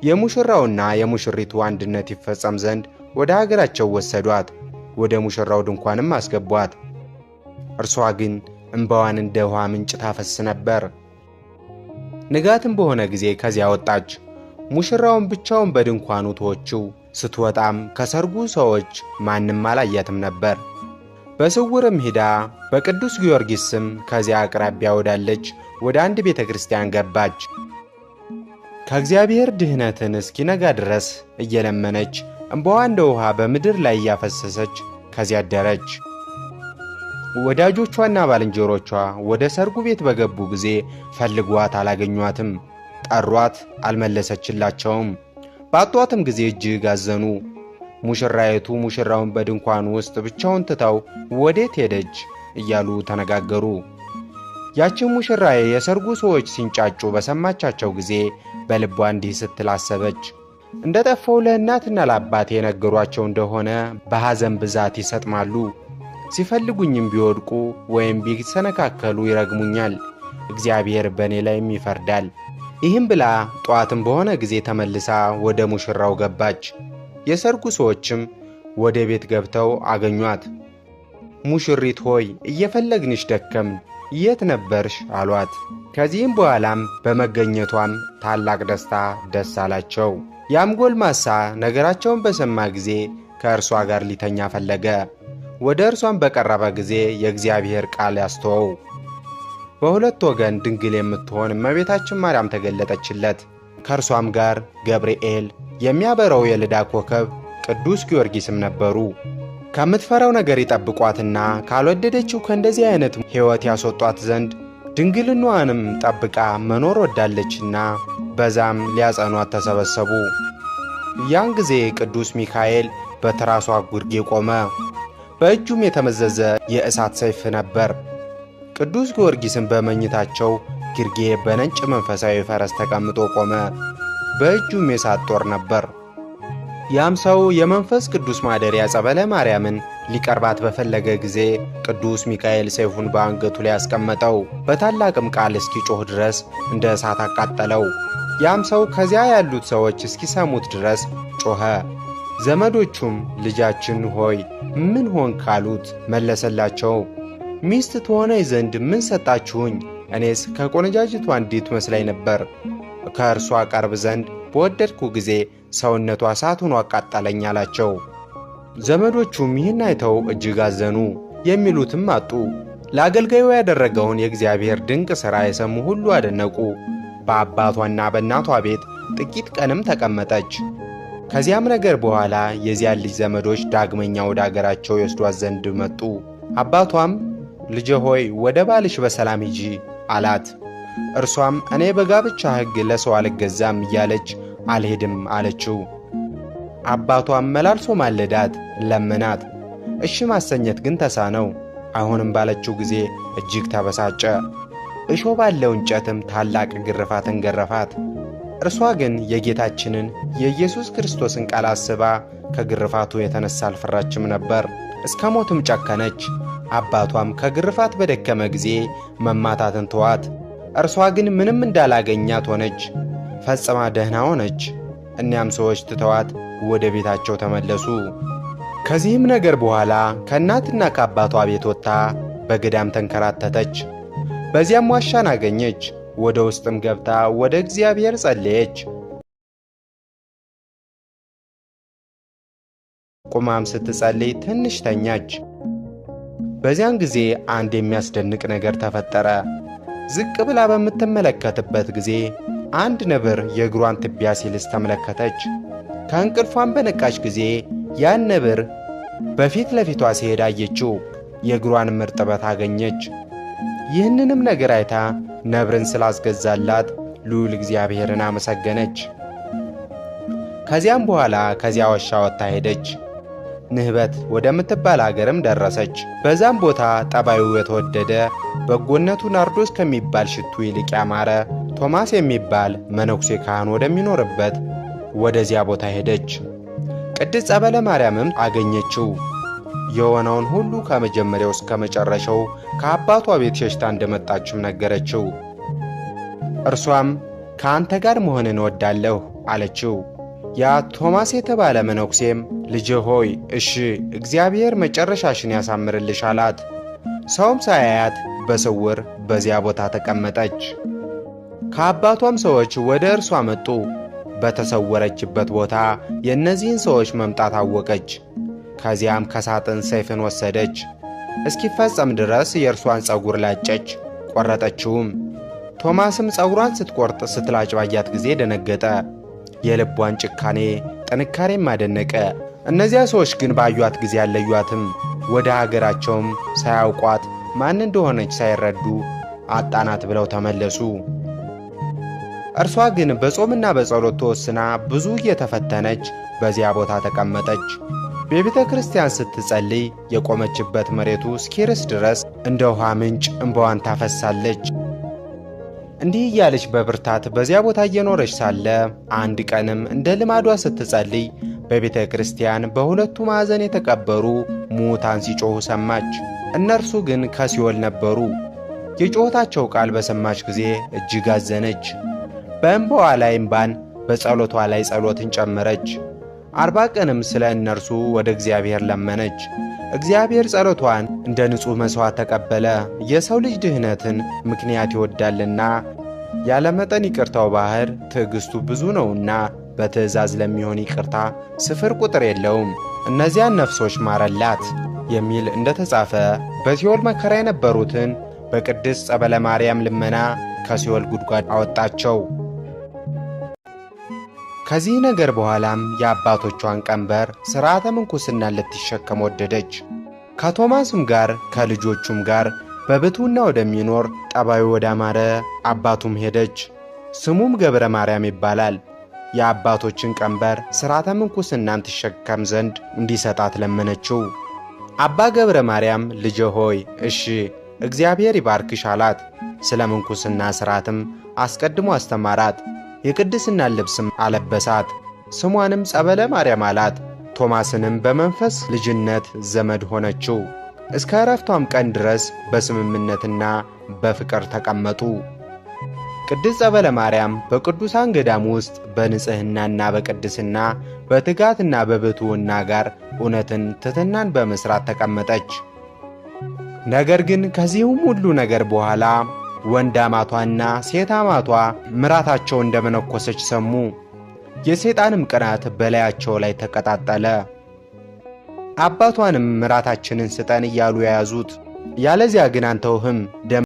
የሙሽራውና የሙሽሪቱ አንድነት ይፈጸም ዘንድ ወደ ሀገራቸው ወሰዷት። ወደ ሙሽራው ድንኳንም አስገቧት። እርሷ ግን እንባዋን እንደ ውሃ ምንጭ ታፈስ ነበር። ንጋትም በሆነ ጊዜ ከዚያ ወጣች። ሙሽራውን ብቻውን በድንኳኑ ተወችው። ስትወጣም ከሰርጉ ሰዎች ማንም አላያትም ነበር። በስውርም ሄዳ በቅዱስ ጊዮርጊስ ስም ከዚያ አቅራቢያ ወዳለች ወደ አንድ ቤተ ክርስቲያን ገባች። ከእግዚአብሔር ድኅነትን እስኪነጋ ድረስ እየለመነች እንባዋ እንደ ውሃ በምድር ላይ እያፈሰሰች ከዚያ አደረች። ወዳጆቿና ባልንጀሮቿ ወደ ሰርጉ ቤት በገቡ ጊዜ ፈልጓት አላገኟትም። ጠሯት፣ አልመለሰችላቸውም። ባጧትም ጊዜ እጅግ አዘኑ። ሙሽራይቱ ሙሽራውን በድንኳኑ ውስጥ ብቻውን ትታው ወዴት ሄደች እያሉ ተነጋገሩ። ያችን ሙሽራዬ የሰርጉ ሰዎች ሲንጫጩ በሰማቻቸው ጊዜ በልቧ እንዲህ ስትል አሰበች። እንደ ጠፋው ለእናትና ለአባቴ የነገሯቸው እንደሆነ በሐዘን ብዛት ይሰጥማሉ። ሲፈልጉኝም ቢወድቁ ወይም ቢሰነካከሉ ይረግሙኛል። እግዚአብሔር በእኔ ላይም ይፈርዳል። ይህም ብላ ጠዋትም በሆነ ጊዜ ተመልሳ ወደ ሙሽራው ገባች። የሰርጉ ሰዎችም ወደ ቤት ገብተው አገኟት። ሙሽሪት ሆይ እየፈለግንሽ ደከምን፣ የት ነበርሽ አሏት። ከዚህም በኋላም በመገኘቷም ታላቅ ደስታ ደስ አላቸው። ያም ጎልማሳ ነገራቸውን በሰማ ጊዜ ከእርሷ ጋር ሊተኛ ፈለገ። ወደ እርሷም በቀረበ ጊዜ የእግዚአብሔር ቃል ያስተወው። በሁለት ወገን ድንግል የምትሆን እመቤታችን ማርያም ተገለጠችለት። ከእርሷም ጋር ገብርኤል፣ የሚያበራው የልዳ ኮከብ፣ ቅዱስ ጊዮርጊስም ነበሩ። ከምትፈራው ነገር ይጠብቋትና ካልወደደችው ከእንደዚህ አይነት ሕይወት ያስወጧት ዘንድ ድንግልናዋንም ጠብቃ መኖር ወዳለችና በዛም ሊያጸኗት ተሰበሰቡ። ያን ጊዜ ቅዱስ ሚካኤል በትራሷ ግርጌ ቆመ። በእጁም የተመዘዘ የእሳት ሰይፍ ነበር። ቅዱስ ጊዮርጊስም በመኝታቸው ግርጌ በነጭ መንፈሳዊ ፈረስ ተቀምጦ ቆመ። በእጁም የእሳት ጦር ነበር። ያም ሰው የመንፈስ ቅዱስ ማደሪያ ጸበለ ማርያምን ሊቀርባት በፈለገ ጊዜ ቅዱስ ሚካኤል ሰይፉን በአንገቱ ላይ ያስቀመጠው፣ በታላቅም ቃል እስኪጮህ ድረስ እንደ እሳት አቃጠለው። ያም ሰው ከዚያ ያሉት ሰዎች እስኪሰሙት ድረስ ጮኸ። ዘመዶቹም ልጃችን ሆይ ምን ሆንክ አሉት። መለሰላቸው፣ ሚስት ትሆነኝ ዘንድ ምን ሰጣችሁኝ? እኔስ ከቆነጃጅቱ አንዲት መስላኝ ነበር። ከእርሷ ቀርብ ዘንድ በወደድኩ ጊዜ ሰውነቷ እሳት ሆኖ አቃጠለኝ አላቸው። ዘመዶቹም ይህን አይተው እጅግ አዘኑ፣ የሚሉትም አጡ። ለአገልጋዩ ያደረገውን የእግዚአብሔር ድንቅ ሥራ የሰሙ ሁሉ አደነቁ። በአባቷና በእናቷ ቤት ጥቂት ቀንም ተቀመጠች። ከዚያም ነገር በኋላ የዚያን ልጅ ዘመዶች ዳግመኛ ወደ አገራቸው ይወስዷት ዘንድ መጡ። አባቷም ልጄ ሆይ ወደ ባልሽ በሰላም ሂጂ አላት። እርሷም እኔ በጋብቻ ሕግ ለሰው አልገዛም እያለች አልሄድም አለችው። አባቷም መላልሶ ማለዳት፣ ለመናት። እሺ ማሰኘት ግን ተሳነው። አይሆንም ባለችው ጊዜ እጅግ ተበሳጨ። እሾ ባለው እንጨትም ታላቅ ግርፋትን ገረፋት። እርሷ ግን የጌታችንን የኢየሱስ ክርስቶስን ቃል አስባ ከግርፋቱ የተነሳ አልፈራችም ነበር። እስከ ሞትም ጨከነች። አባቷም ከግርፋት በደከመ ጊዜ መማታትን ተዋት። እርሷ ግን ምንም እንዳላገኛት ሆነች፣ ፈጽማ ደህና ሆነች። እኒያም ሰዎች ትተዋት ወደ ቤታቸው ተመለሱ። ከዚህም ነገር በኋላ ከእናትና ከአባቷ ቤት ወጥታ በገዳም ተንከራተተች። በዚያም ዋሻን አገኘች። ወደ ውስጥም ገብታ ወደ እግዚአብሔር ጸለየች። ቁማም ስትጸልይ ትንሽ ተኛች። በዚያን ጊዜ አንድ የሚያስደንቅ ነገር ተፈጠረ። ዝቅ ብላ በምትመለከትበት ጊዜ አንድ ነብር የእግሯን ትቢያ ሲልስ ተመለከተች። ከእንቅልፏን በነቃች ጊዜ ያን ነብር በፊት ለፊቷ ሲሄድ አየችው። የእግሯን እርጥበት አገኘች። ይህንንም ነገር አይታ ነብርን ስላስገዛላት ልዑል እግዚአብሔርን አመሰገነች። ከዚያም በኋላ ከዚያ ዋሻ ወጥታ ሄደች። ንህበት ወደምትባል አገርም ደረሰች። በዛም ቦታ ጠባዩ የተወደደ በጎነቱ ናርዶስ ከሚባል ሽቱ ይልቅ ያማረ ቶማስ የሚባል መነኩሴ ካህን ወደሚኖርበት ወደዚያ ቦታ ሄደች። ቅድስት ጸበለ ማርያምም አገኘችው። የሆነውን ሁሉ ከመጀመሪያው እስከ መጨረሻው ከአባቷ ቤት ሸሽታ እንደመጣችም ነገረችው። እርሷም ከአንተ ጋር መሆንን እወዳለሁ አለችው። ያ ቶማስ የተባለ መነኩሴም ልጄ ሆይ እሺ እግዚአብሔር መጨረሻሽን ያሳምርልሽ አላት። ሰውም ሳያያት በስውር በዚያ ቦታ ተቀመጠች። ከአባቷም ሰዎች ወደ እርሷ መጡ። በተሰወረችበት ቦታ የእነዚህን ሰዎች መምጣት አወቀች። ከዚያም ከሳጥን ሰይፍን ወሰደች። እስኪፈጸም ድረስ የእርሷን ፀጉር ላጨች፣ ቆረጠችውም። ቶማስም ፀጉሯን ስትቆርጥ ስትላጭ ባያት ጊዜ ደነገጠ። የልቧን ጭካኔ ጥንካሬም አደነቀ። እነዚያ ሰዎች ግን ባዩአት ጊዜ አለዩአትም። ወደ አገራቸውም ሳያውቋት ማን እንደሆነች ሳይረዱ አጣናት ብለው ተመለሱ። እርሷ ግን በጾምና በጸሎት ተወስና ብዙ እየተፈተነች በዚያ ቦታ ተቀመጠች። በቤተ ክርስቲያን ስትጸልይ የቆመችበት መሬቱ እስኪርስ ድረስ እንደ ውሃ ምንጭ እንባዋን ታፈሳለች። እንዲህ እያለች በብርታት በዚያ ቦታ እየኖረች ሳለ አንድ ቀንም እንደ ልማዷ ስትጸልይ በቤተ ክርስቲያን በሁለቱ ማዕዘን የተቀበሩ ሙታን ሲጮኹ ሰማች። እነርሱ ግን ከሲኦል ነበሩ። የጮኸታቸው ቃል በሰማች ጊዜ እጅግ አዘነች። በእንባዋ ላይ እምባን፣ በጸሎቷ ላይ ጸሎትን ጨመረች። 40 ቀንም ስለ እነርሱ ወደ እግዚአብሔር ለመነች። እግዚአብሔር ጸሎቷን እንደ ንጹሕ መሥዋዕት ተቀበለ። የሰው ልጅ ድህነትን ምክንያት ይወዳልና ያለ መጠን ይቅርታው ባሕር ትዕግሥቱ ብዙ ነውና በትእዛዝ ለሚሆን ይቅርታ ስፍር ቁጥር የለውም። እነዚያን ነፍሶች ማረላት የሚል እንደተጻፈ በሲኦል መከራ የነበሩትን በቅድስት ጸበለ ማርያም ልመና ከሲኦል ጉድጓድ አወጣቸው። ከዚህ ነገር በኋላም የአባቶቿን ቀንበር ሥርዓተ ምንኩስናን ልትሸከም ወደደች። ከቶማስም ጋር ከልጆቹም ጋር በብሕትውና ወደሚኖር ጠባዩ ወዳማረ አባቱም ሄደች። ስሙም ገብረ ማርያም ይባላል። የአባቶችን ቀንበር ሥርዓተ ምንኩስናን ትሸከም ዘንድ እንዲሰጣት ለመነችው። አባ ገብረ ማርያም ልጄ ሆይ እሺ እግዚአብሔር ይባርክሽ አላት። ስለ ምንኩስና ሥርዓትም አስቀድሞ አስተማራት። የቅድስናን ልብስም አለበሳት። ስሟንም ጸበለ ማርያም አላት። ቶማስንም በመንፈስ ልጅነት ዘመድ ሆነችው። እስከ ዕረፍቷም ቀን ድረስ በስምምነትና በፍቅር ተቀመጡ። ቅድስት ጸበለ ማርያም በቅዱሳን ገዳም ውስጥ በንጽሕናና በቅድስና በትጋትና በብሕትውና ጋር እውነትን ትሕትናን በመሥራት ተቀመጠች። ነገር ግን ከዚህም ሁሉ ነገር በኋላ ወንድ አማቷና ሴት አማቷ ምራታቸው እንደመነኮሰች ሰሙ። የሰይጣንም ቅናት በላያቸው ላይ ተቀጣጠለ። አባቷንም ምራታችንን ስጠን እያሉ ያዙት። ያለዚያ ግን አንተውህም ደም